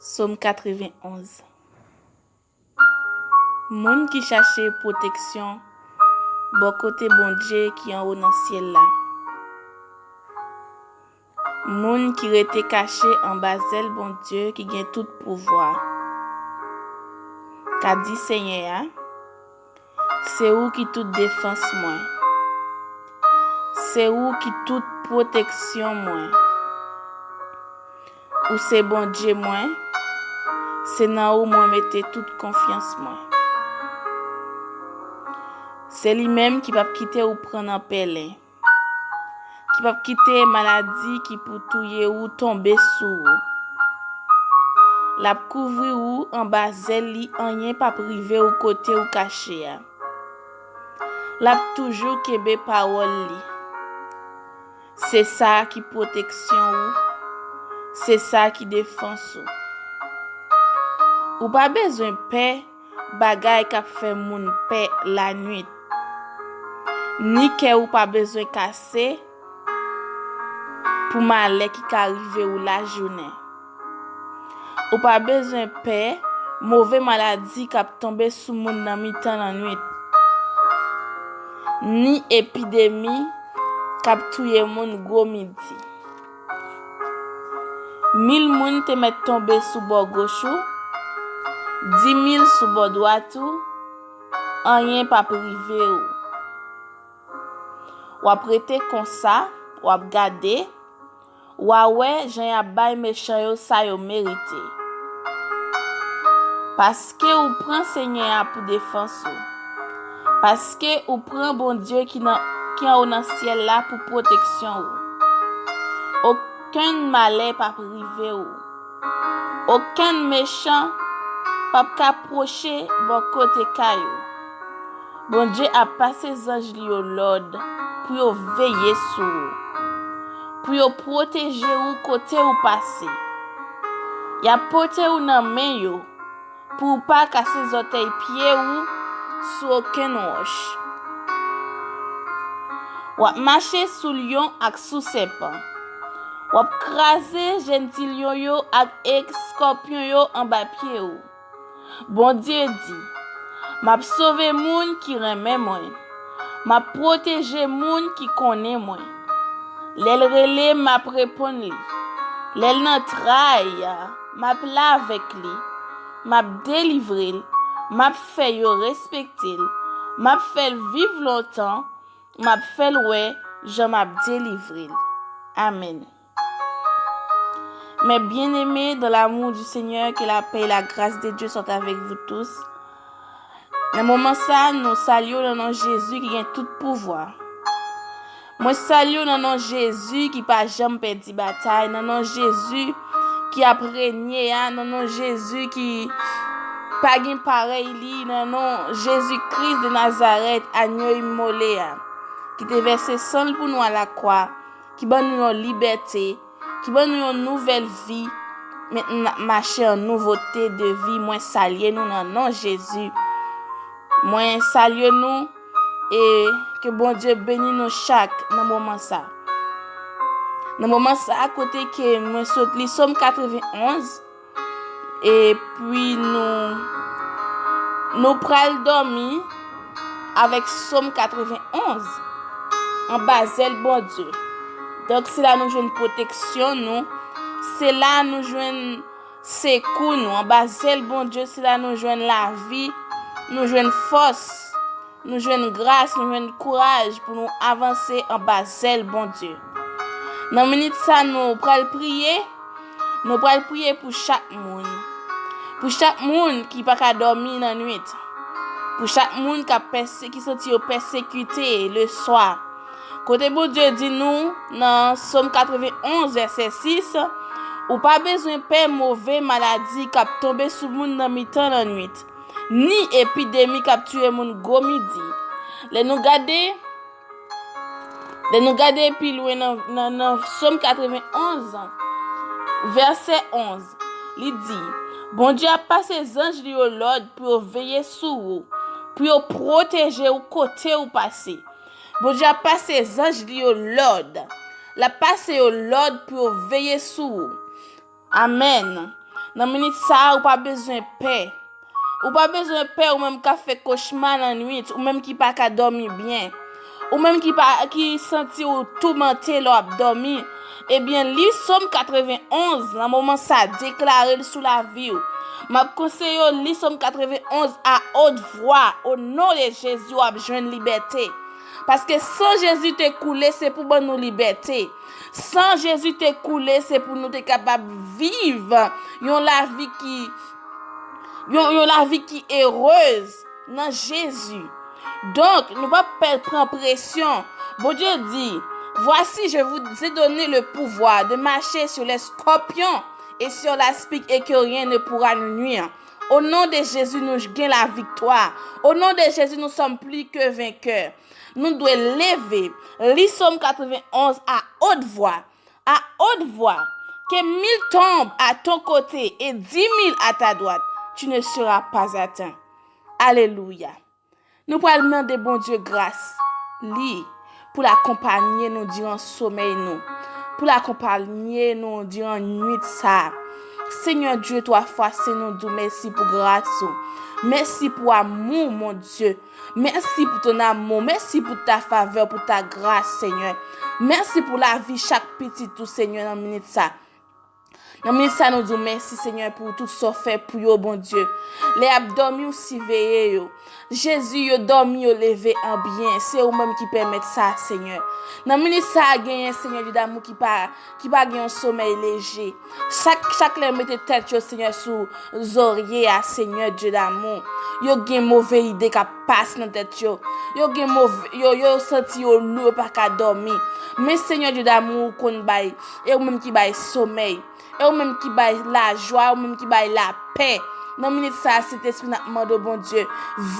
Somme 91. Moun qui cherche protection, bon côté bon Dieu qui en haut dans ciel là. Moun qui rete caché en basel bon Dieu qui gagne tout pouvoir. Qu'a dit Seigneur, c'est où qui toute défense moi. C'est où qui toute protection moi. Ou c'est bon Dieu moi. C'est là où moi mettez toute confiance moi. C'est lui-même qui va quitter ou prendre en pèlerin. Qui va quitter maladie qui pour touyer ou tomber sous. La couvrir ou en basel li rien pas privé ou côté ou caché. La toujours kebe parole li. C'est ça qui protection ou. C'est ça qui défense ou. Ou pas besoin paix, bagay k'ap fait moun paix la nuit. Ni ke ou pas besoin casser pour malé qui arrive ou la journée. Ou pas besoin paix, mauvais maladie k'ap tomber sous moun nan mi-temps la nuit. Ni épidémie k'ap touye moun gros midi. 1000 moun te met tomber sous bord gauche, 10 000 sous bord droite, rien pas privé ou. Ou prêter comme ça, ou garder, ou ouais, j'en a bay méchant yo ça yo mérité. Parce que ou prend Seigneur pour défense ou. Parce que ou prend bon Dieu qui en dans ciel là pour protection ou. Aucun malheur pas privé ou. Aucun méchant pas approcher bon côté caillou. Bon Dieu a passé anges li au l'ordre pour veiller sur vous. Pour protéger ou côté ou passer. Y a porté ou nan main yo pour pas casser orteils pieds ou sur aucun roche. Ou marcher sous lion ak sous serpent. Ou craser gentil lion yo ak scorpion yo en bas pied ou. Bon Dieu dit, m'a sauvé moun qui remet moi. M'a protégé moun qui connaît moi. L'el relé m'a répond li. L'el nan traille, m'a pla avec li. M'a délivré, m'a fait yo respecter, m'a fait vivre longtemps, m'a fait ouais, je m'a délivré. Amen. Mes bien-aimés, dans l'amour du Seigneur, que la paix et la grâce de Dieu sont avec vous tous. Dans le moment ça, nous saluons le nom de Jésus qui a tout pouvoir. Moi salue le nom de Jésus qui pas jamais perdu bataille, dans le nom de Jésus qui a régné, dans le nom de Jésus qui pas gain pareil li, dans le nom Jésus-Christ de Nazareth, agneau immolé, qui te versé sang pour nous à la croix, qui donne nous une liberté, qui donne nous une nouvelle vie, maintenant marcher en nouveauté de vie. Moi saluer nous dans le nom de Jésus. Moi saluer nous et que bon Dieu bénisse nous chaque dans moment ça. Dans moment ça à côté que moi saute li Somme 91 et puis nous pral dormir avec Somme 91 en basel bon Dieu. Donc c'est là nous joine protection nous, c'est là nous joine secours nous en basel bon Dieu, c'est là nous joine la vie, nous joine force, nous joine grâce, nous joine courage pour nous avancer en basel bon Dieu. Dans minute ça nous pral prier pour chaque monde. Pour chaque monde qui pas ka dormir dans nuit. Pour chaque monde qui senti persécuté le soir. Côté bon Dieu dit nous dans Somme 91 verset 6, ou pas besoin peur mauvais maladie qui tomber sous monde dans mi-temps la nuit, ni épidémie qui tuer monde gros midi. Les nous garder puis loin dans Somme 91 verset 11. Il dit, bon Dieu a passé ses anges li au l'ordre pour veiller sur vous, pour protéger au côté ou passer. Bon Dieu a passé ses anges li au l'ordre. La passé au l'ordre pour veiller sur vous. Amen. Dans minute ça, ou pas besoin de paix. Ou pas besoin de paix ou même qui fait cauchemar la nuit, ou même qui pas qu'à dormir bien. Ou même qui senti ou tourmenté l'a dormi. Eh bien, li Somme 91, dans moment ça déclaré sous la vie. M'a conseillé li Somme 91 à haute voix au nom de Jésus a besoin de liberté. Parce que sans Jésus te coulé, c'est pour nous liberté. Sans Jésus te coulé, c'est pour nous être capable de vivre la vie qui est heureuse dans Jésus. Donc, nous ne pouvons pas prendre pression. Bon Dieu dit, voici, je vous ai donné le pouvoir de marcher sur les scorpions et sur l'aspic et que rien ne pourra nous nuire. Au nom de Jésus, nous gagnons la victoire. Au nom de Jésus, nous sommes plus que vainqueurs. Nous devons lever les Somme 91 à haute voix. À haute voix. Que 1000 tombent à ton côté et 10 000 à ta droite. Tu ne seras pas atteint. Alléluia. Nous pouvons demander bon Dieu grâce. Lui, pour l'accompagner nous durant sommeil nous. Pour l'accompagner nous durant nuit ça. Seigneur Dieu, toi forcé nous dis merci pour grâce. Merci pour amour, mon Dieu. Merci pour ton amour. Merci pour ta faveur, pour ta grâce, Seigneur. Merci pour la vie chaque petit tout, Seigneur, dans minute ça. Dans minute ça, nous disons merci, Seigneur, pour tout ce fait pour yo, bon Dieu. Les abdominaux aussi veillés, yo. Jésus, yo dormi, yo levé en bien. C'est eux-mêmes qui permettent ça, Seigneur. Dans minute ça, gagné, Seigneur, du d'amour qui pas gagné un sommeil léger. Chaque les mette tête, yo, Seigneur, sous oreiller, à Seigneur, Dieu d'amour. Yo gen mauvais idée qui passe dans tête yo. Yo gen mauvais, yo senti yo lourd pas qu'à dormir. Mais Seigneur, Dieu d'amour, qu'on bail, et ou même qui bail sommeil. Et ou même qui baille la joie, ou même qui baille la paix. Dans minute ça, cet esprit n'a demandé bon Dieu,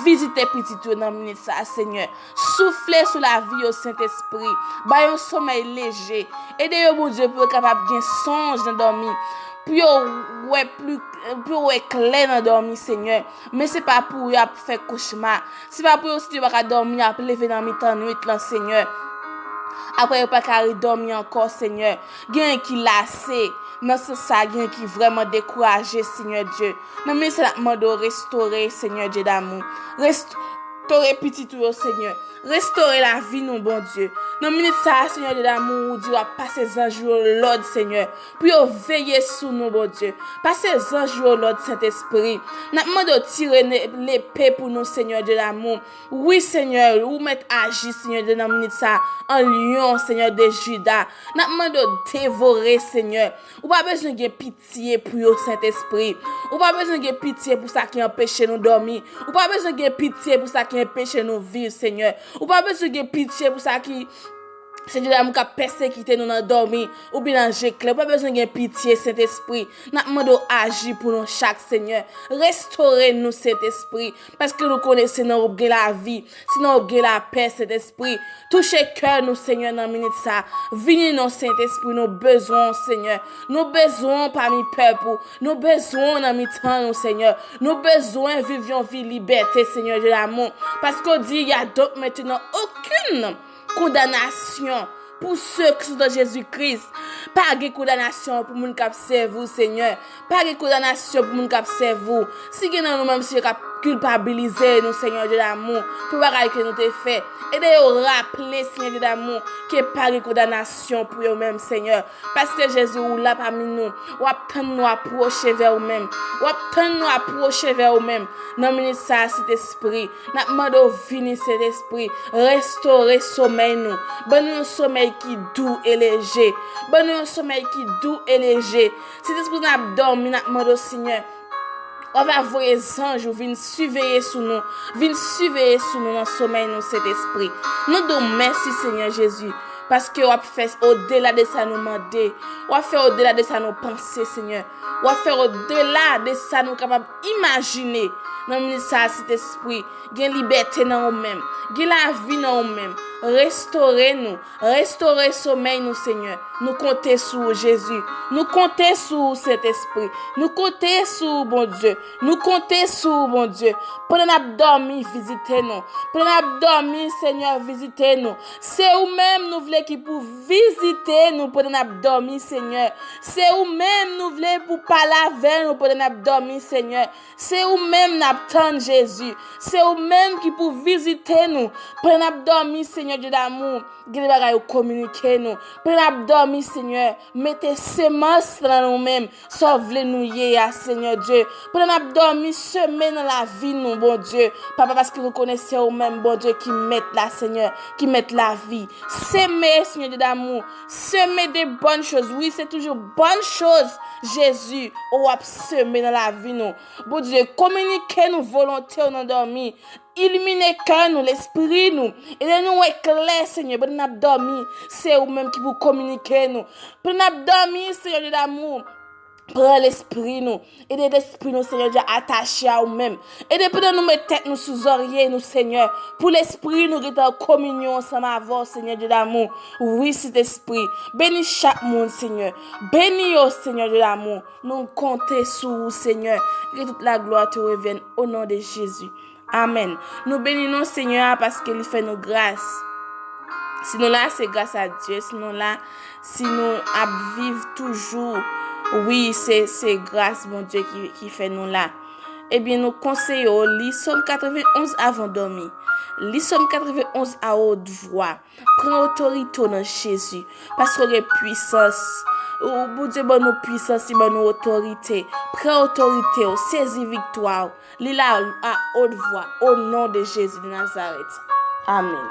visitez petit tout dans minute ça, Seigneur. Soufflez sur la vie au Saint-Esprit. Baille un sommeil léger. Aidez bon Dieu pour être capable de songe dans dormir. Pour ouais clair dans dormir, Seigneur. Mais c'est pas pour faire cauchemar. C'est pas pour aussi pas dormir à lever dans mi-temps nuit là, Seigneur. Après pas carré dormir encore, Seigneur. Gen qui lassé. Non, c'est ça, gen qui vraiment découragé, Seigneur Dieu. Non, mais c'est la demande de restaurer, Seigneur Dieu d'amour. Restaurer petit tout, Seigneur. Restaurer la vie, nous, bon Dieu. Non, mais ça, Seigneur Dieu d'amour, Dieu va passer les anges au Lord, Seigneur. Puis veiller sur nous, bon Dieu. Passer les anges au Lord, Saint-Esprit. Nous demande de tirer l'épée pour nous, Seigneur Dieu d'amour. Oui, Seigneur, ou mettre agir, Seigneur Dieu d'amour, ça, en lion, Seigneur de Juda. Nous demande de dévorer, Seigneur. Ou pas besoin de pitié pour le Saint-Esprit. Ou pas besoin de pitié pour ça qui empêche nous dormir. Ou pas besoin de pitié pour ça qui empêche nous vivre, Seigneur. Ou pas besoin de pitié pour ça qui c'est Dieu d'amour qui a persécuté nous dans dormir ou bien dans gécler. Pas besoin de pitié, Saint-Esprit. Nous demandons agir pour nous chaque, Seigneur. Restaurez nous, Saint-Esprit. Parce que nous connaissons nous la vie. Sinon, nous la paix, Saint-Esprit. Touchez cœur nous, Seigneur, dans minute ça. Venez nous, Saint-Esprit, nos besoins, Seigneur. Nos besoins parmi peuple. Nos besoins dans mi-temps, nous, Seigneur. Nos besoins vivions vie liberté, Seigneur de l'amour. Parce qu'on dit, il y a donc maintenant aucune condamnation pour ceux qui sont dans Jésus-Christ. Pas de condamnation pour les gens qui servent, Seigneur. Pas de condamnation pour les gens qui servent. Si nous même si culpabiliser nous, Seigneur de l'amour, pour ce que nous avons fait. Et de rappeler, Seigneur de l'amour, qu'il n'y a pas de condamnation pour eux-mêmes, Seigneur. Parce que Jésus est là parmi nous. Ou attend nous approcher vers eux-mêmes. Ou attend nous approcher vers eux-mêmes. Non, mais ça, cet esprit. Nous demandons venir cet esprit. Restaurer sommeil nous. Bon nous un sommeil qui doux et léger. Bon nous un sommeil qui doux et léger. Cet esprit n'a dormi, nous demandons, Seigneur. On va envoyer les anges, viennent surveiller sur nous. Viennent surveiller sur nous dans le sommeil, nous, cet esprit. Nous donnons merci, Seigneur Jésus. Parce que on va faire au-delà de ça nous demander. On va faire au-delà de ça nous penser, Seigneur. On va faire au-delà de ça nous capables d'imaginer. Dans ça, cet esprit. Gain liberté dans nous-mêmes. Gain la vie dans nous-mêmes. Restaurez-nous. Restaurez sommeil, nous, Seigneur. Nous comptons sur Jésus. Nous comptons sur cet esprit. Nous comptons sur bon Dieu. Nous comptons sur bon Dieu. Pendant l'abdomen, visitez-nous. Pendant l'abdomen, Seigneur, visitez-nous. C'est où-même nous voulons Dieu qui pour visiter nous pendant nous dormir, Seigneur. C'est ou même nous voulons pour parler avec nous pendant nous dormir, Seigneur. C'est ou même nous attendre Jésus. C'est ou même qui pour visiter nous pendant nous dormir, Seigneur Dieu d'amour. Gade bagay ou communiquer nous. Pendant nous dormir, Seigneur. Mettez semences dans nous-mêmes. Sauve nous hier, Seigneur Dieu. Pendant nous dormir, semer dans la vie nous, bon Dieu. Papa, parce que nous connaissons ou même, bon Dieu, qui met là, Seigneur, qui met la vie. Semer, Seigneur Dieu d'amour. Semer des bonnes choses. Oui, c'est toujours bonnes choses, Jésus, ou à semer dans la vie nous. Bon Dieu, communiquer nous volonté ou nous dormir. Illuminer cœur nous, l'esprit nous. Et nous éclair, Seigneur, pour nous dormir. C'est ou même qui vous communiquer nous. Pour nous dormir, Seigneur Dieu d'amour. Prends l'esprit nous. Aidez l'esprit nous, Seigneur Dieu, attaché à nous-mêmes. Aidez pour nous mettre tête nous sous oreiller nous, Seigneur. Pour l'esprit nous qui est en communion ensemble avec Seigneur Dieu d'amour. Oui, cet esprit. Bénis chaque monde, Seigneur. Bénis au Seigneur Dieu d'amour. Nous comptons sur vous, Seigneur. Que toute la gloire te revienne au nom de Jésus. Amen. Nous bénissons, Seigneur, parce qu'il fait nos grâces. Sinon là, c'est grâce à Dieu. Sinon là, si nous vivons toujours, oui, c'est grâce, mon Dieu, qui fait nous là. Eh bien, nous conseillons, lis Somme 91 avant de dormir. Lis Somme 91 à haute voix. Prends autorité dans Jésus. Parce qu'il y a puissance. Oh, bon Dieu, bon nous puissance, bon nous autorité. Prends autorité, saisis victoire. Lis là à haute voix, au nom de Jésus de Nazareth. Amen.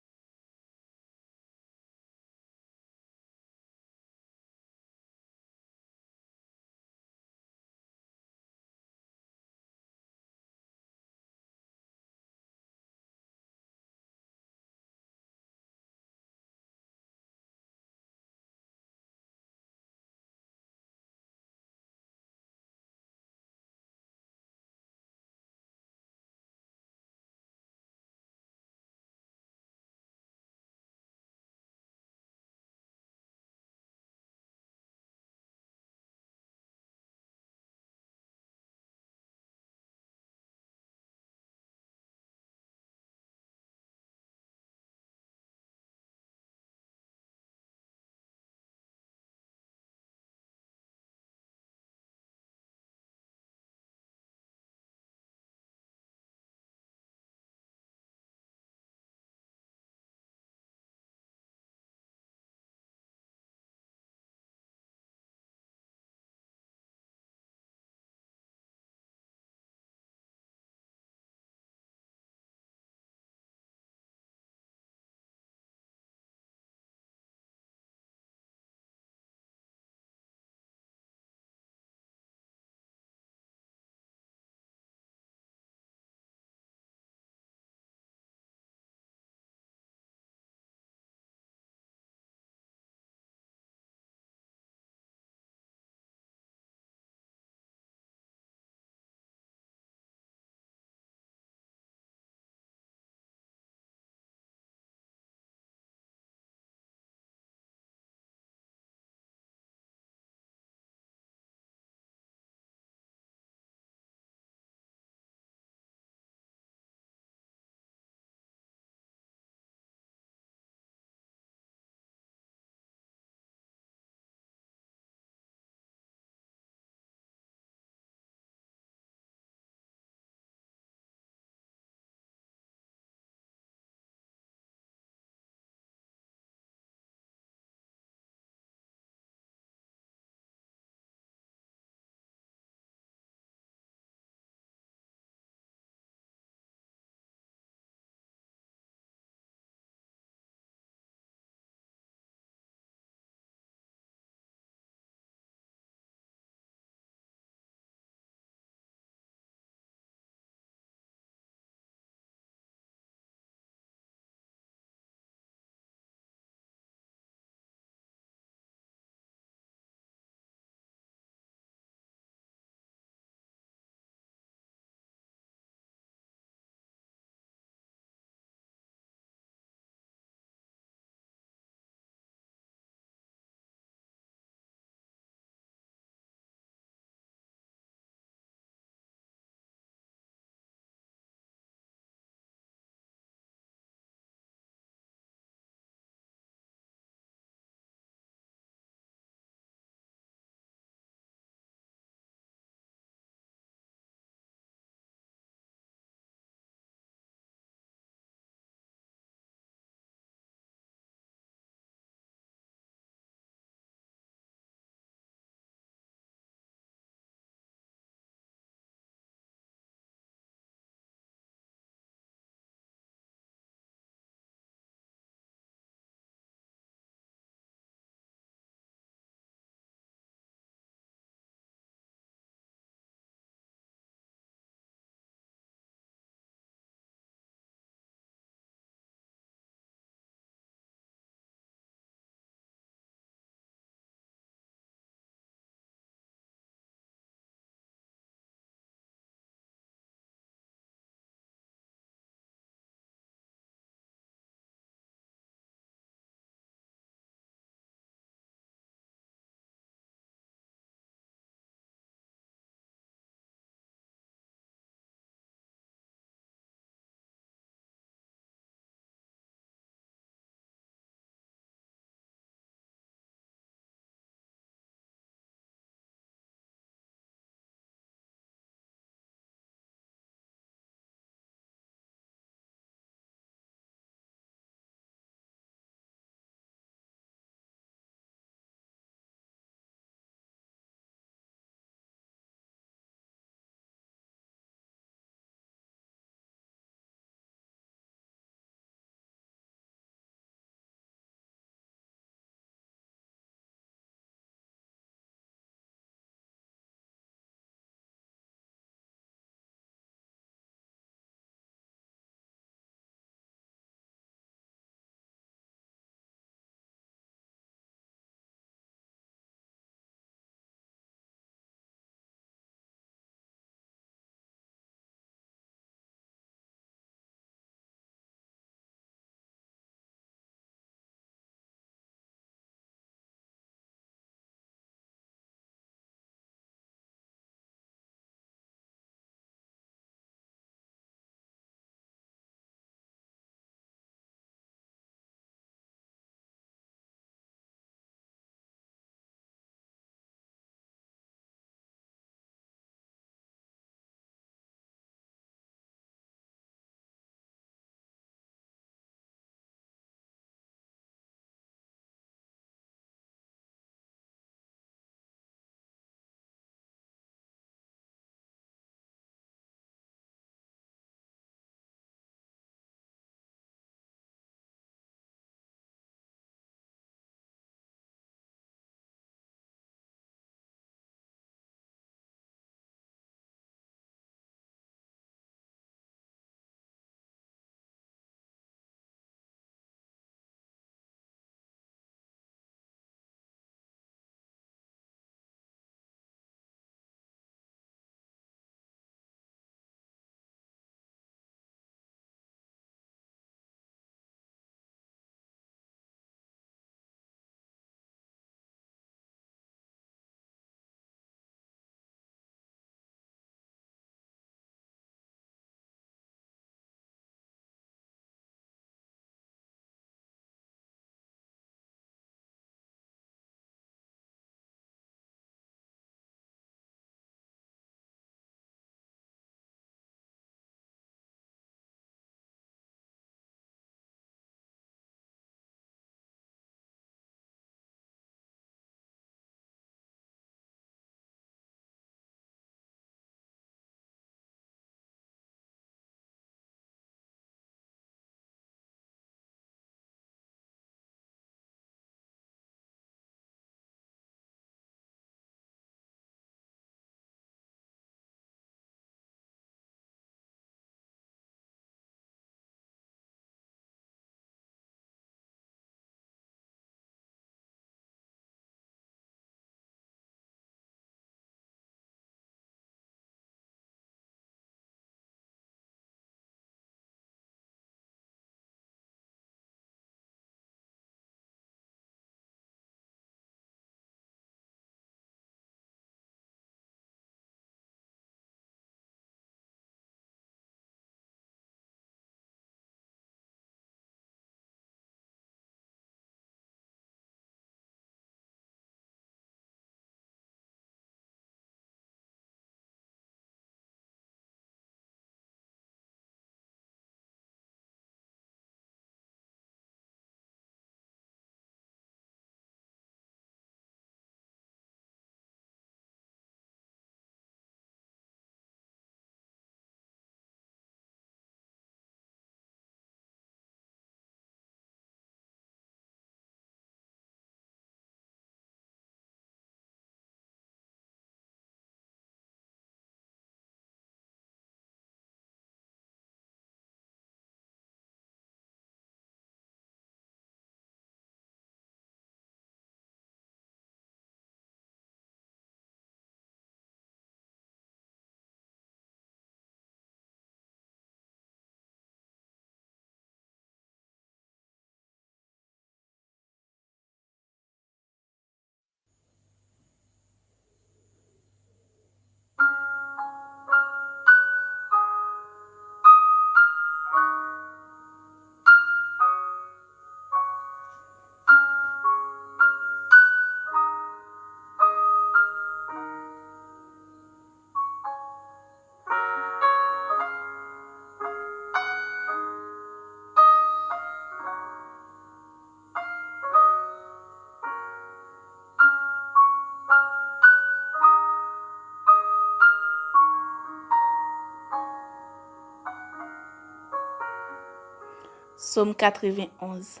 Somme 91.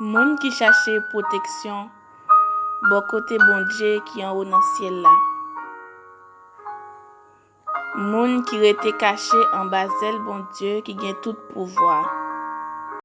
Moun qui cherche protection, bon côté bon Dieu qui en haut dans ciel là. Moun qui rete caché en bas bon Dieu qui gagne tout pouvoir.